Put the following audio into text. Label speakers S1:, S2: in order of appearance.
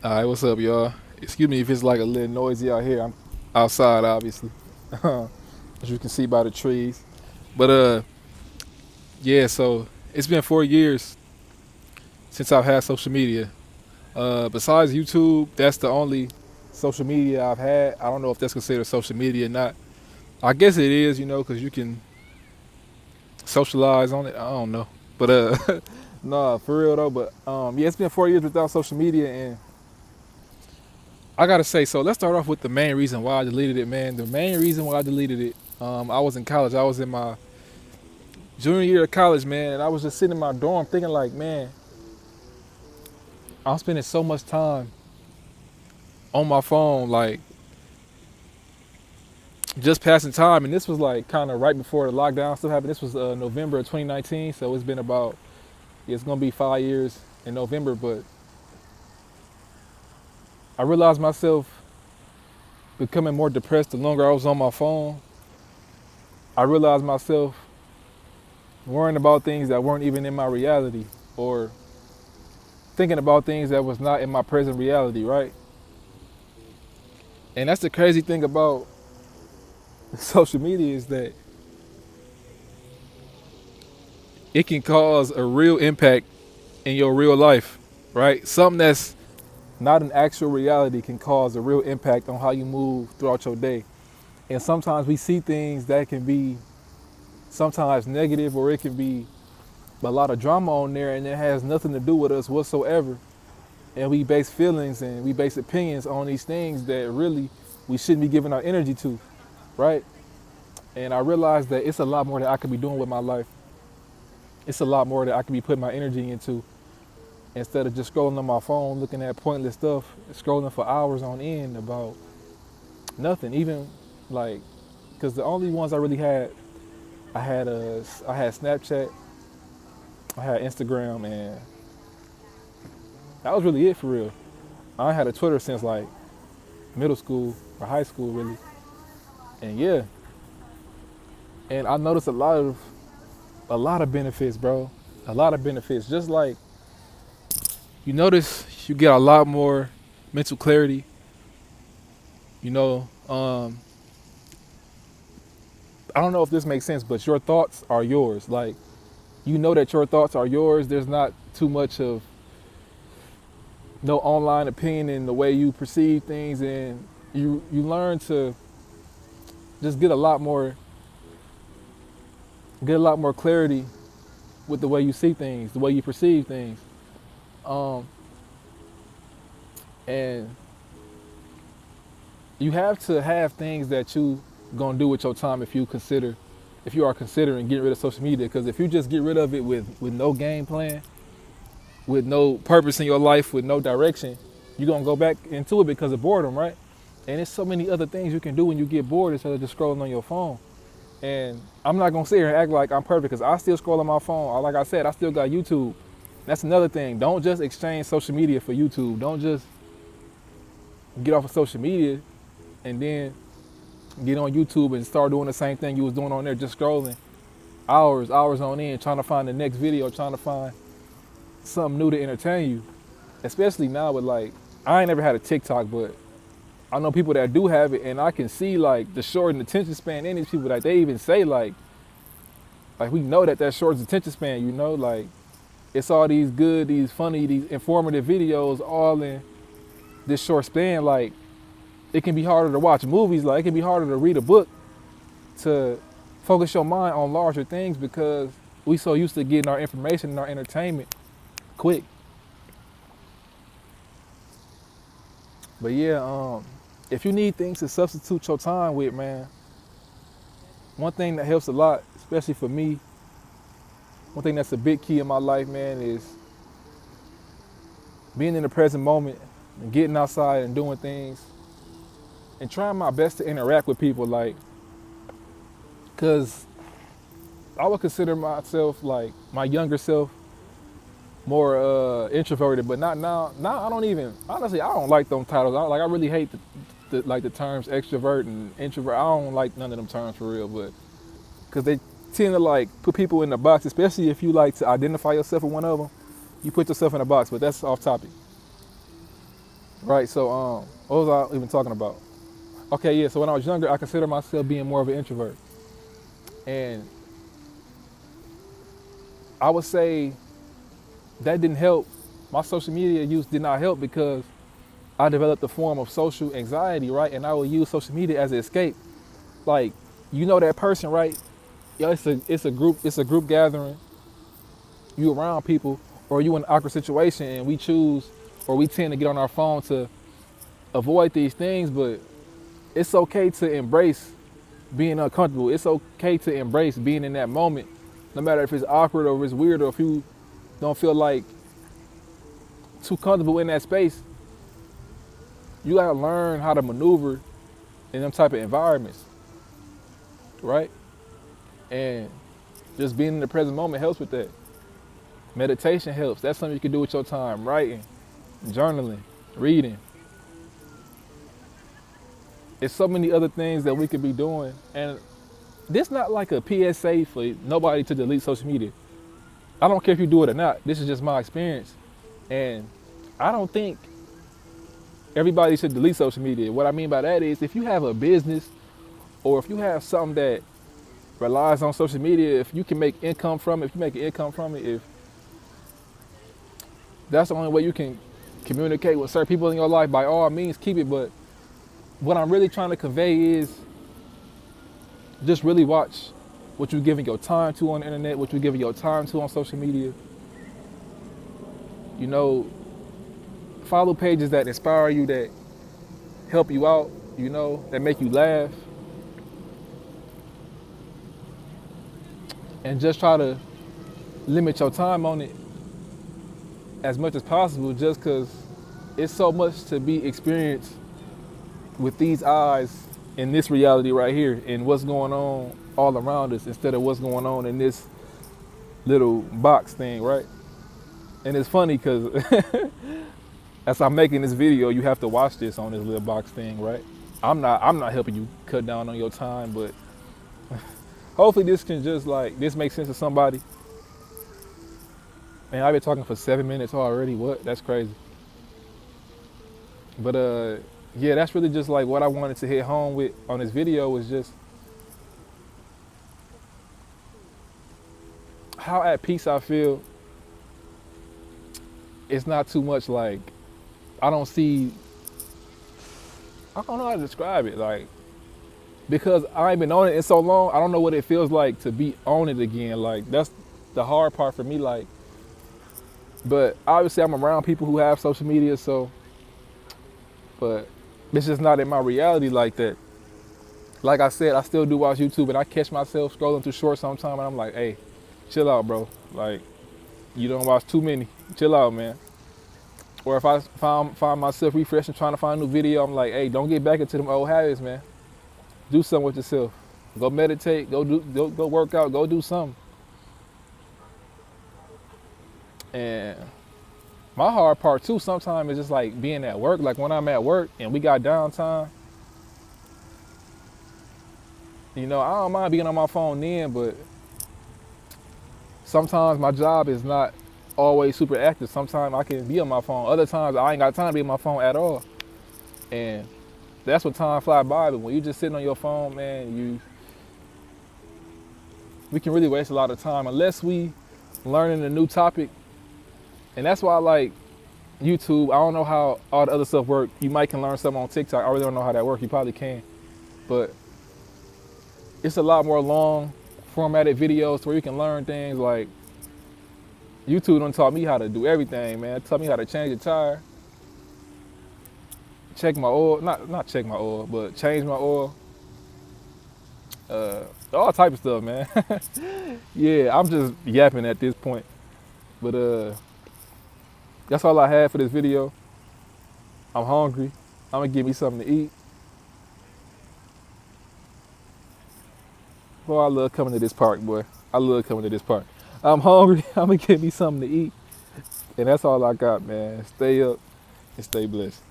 S1: All right, what's up, y'all? Excuse me if it's like a little noisy out here. I'm outside, obviously, as you can see by the trees. But yeah. So it's been 4 years since I've had social media. Besides YouTube, that's the only social media I've had. I don't know if that's considered social media or not. I guess it is, because you can socialize on it. I don't know, but nah, for real though. But yeah, it's been 4 years without social media, and I gotta say, so let's start off with the main reason why I deleted it, man. The main reason why I deleted it, I was in college. I was in my junior year of college, man, and I was just sitting in my dorm thinking, like, man, I'm spending so much time on my phone, like, just passing time. And this was like kind of right before the lockdown stuff happened. This was November of 2019, so it's been about, it's gonna be 5 years in November. But I realized myself becoming more depressed the longer I was on my phone. I realized myself worrying about things that weren't even in my reality, or thinking about things that was not in my present reality, right? And that's the crazy thing about social media, is that it can cause a real impact in your real life, right? Something that's not an actual reality can cause a real impact on how you move throughout your day. And sometimes we see things that can be sometimes negative, or it can be a lot of drama on there, and it has nothing to do with us whatsoever. And we base feelings and we base opinions on these things that really we shouldn't be giving our energy to, right? And I realized that it's a lot more that I could be doing with my life. It's a lot more that I could be putting my energy into, instead of just scrolling on my phone, looking at pointless stuff, scrolling for hours on end about nothing. Even like, because the only ones I really had, I had Snapchat, I had Instagram, and that was really it for real. I ain't had a Twitter since like middle school or high school, really. And yeah, and I noticed a lot of benefits, bro. A lot of benefits. Just like you notice, you get a lot more mental clarity. You know, I don't know if this makes sense, but your thoughts are yours. Like, you know that your thoughts are yours. There's not too much of no online opinion in the way you perceive things, and you learn to just get a lot more clarity with the way you see things, the way you perceive things. Um, and you have to have things that you gonna do with your time if you are considering getting rid of social media. Because if you just get rid of it with no game plan, with no purpose in your life, with no direction, you're gonna go back into it because of boredom, right? And there's so many other things you can do when you get bored instead of just scrolling on your phone. And I'm not gonna sit here and act like I'm perfect, because I still scroll on my phone. Like I said, I still got YouTube. That's another thing. Don't just exchange social media for YouTube. Don't just get off of social media and then get on YouTube and start doing the same thing you was doing on there, just scrolling hours on end, trying to find the next video, trying to find something new to entertain you. Especially now with, like, I ain't never had a TikTok, but I know people that do have it, and I can see like the shortened attention span in these people. Like, they even say like we know that shortens attention span. Like, it's all these good, these funny, these informative videos all in this short span. Like, it can be harder to watch movies. Like, it can be harder to read a book, to focus your mind on larger things, because we so used to getting our information and our entertainment quick. But yeah, if you need things to substitute your time with, man, one thing that helps a lot, especially for me, one thing that's a big key in my life, man, is being in the present moment and getting outside and doing things and trying my best to interact with people. Like, cause I would consider myself, like my younger self, more introverted, but not now. Now I don't even, honestly, I don't like them titles. I really hate the terms extrovert and introvert. I don't like none of them terms for real, but because they tend to like put people in the box, especially if you like to identify yourself with one of them. You put yourself in a box, but that's off topic. Right. So what was I even talking about? Okay, yeah. So when I was younger, I considered myself being more of an introvert, and I would say that didn't help. My social media use did not help because I developed a form of social anxiety, right? And I would use social media as an escape. Like, you know that person, right? Yeah, it's a group gathering. You around people, or you in an awkward situation, and we choose, or we tend to get on our phone to avoid these things. But it's okay to embrace being uncomfortable. It's okay to embrace being in that moment, no matter if it's awkward or if it's weird or if you don't feel like too comfortable in that space. You gotta learn how to maneuver in them type of environments, right? And just being in the present moment helps with that. Meditation helps. That's something you can do with your time. Writing, journaling, reading. It's so many other things that we could be doing. And this not like a PSA for nobody to delete social media. I don't care if you do it or not. This is just my experience. And I don't think everybody should delete social media. What I mean by that is if you have a business or if you have something that relies on social media, if you can make income from it, if you make an income from it, if that's the only way you can communicate with certain people in your life, by all means keep it. But what I'm really trying to convey is just really watch what you're giving your time to on the internet, what you're giving your time to on social media. You know, follow pages that inspire you, that help you out, you know, that make you laugh. And just try to limit your time on it as much as possible, just because it's so much to be experienced with these eyes in this reality right here and what's going on all around us instead of what's going on in this little box thing, right? And it's funny because as I'm making this video, you have to watch this on this little box thing, right? I'm not helping you cut down on your time, but hopefully this can just like, this makes sense to somebody. Man, I've been talking for 7 minutes already. What? That's crazy. But yeah, that's really just like what I wanted to hit home with on this video, was just how at peace I feel. It's not too much like, I don't know how to describe it. Like, because I ain't been on it in so long, I don't know what it feels like to be on it again. Like, that's the hard part for me. Like, but obviously I'm around people who have social media, so, but it's just not in my reality like that. Like I said, I still do watch YouTube and I catch myself scrolling through shorts sometime and I'm like, hey, chill out, bro. Like, you don't watch too many. Chill out, man. Or if I find myself refreshing, trying to find a new video, I'm like, hey, don't get back into them old habits, man. Do something with yourself. Go meditate, go work out, go do something. And my hard part too sometimes is just like being at work. Like when I'm at work and we got downtime, you know, I don't mind being on my phone then, but sometimes my job is not always super active. Sometimes I can be on my phone. Other times I ain't got time to be on my phone at all. And that's when time fly by. But when you just sitting on your phone, man, we can really waste a lot of time unless we learning a new topic. And that's why I like YouTube. I don't know how all the other stuff work. You might can learn something on TikTok. I really don't know how that works. You probably can. But it's a lot more long formatted videos where you can learn things. Like YouTube done taught me how to do everything, man. It taught me how to change a tire, check my oil, not check my oil, but change my oil. All type of stuff, man. Yeah, I'm just yapping at this point. But that's all I had for this video. I'm hungry. I'm gonna give me something to eat. Boy, I love coming to this park, boy. I love coming to this park. I'm hungry. I'm gonna give me something to eat. And that's all I got, man. Stay up and stay blessed.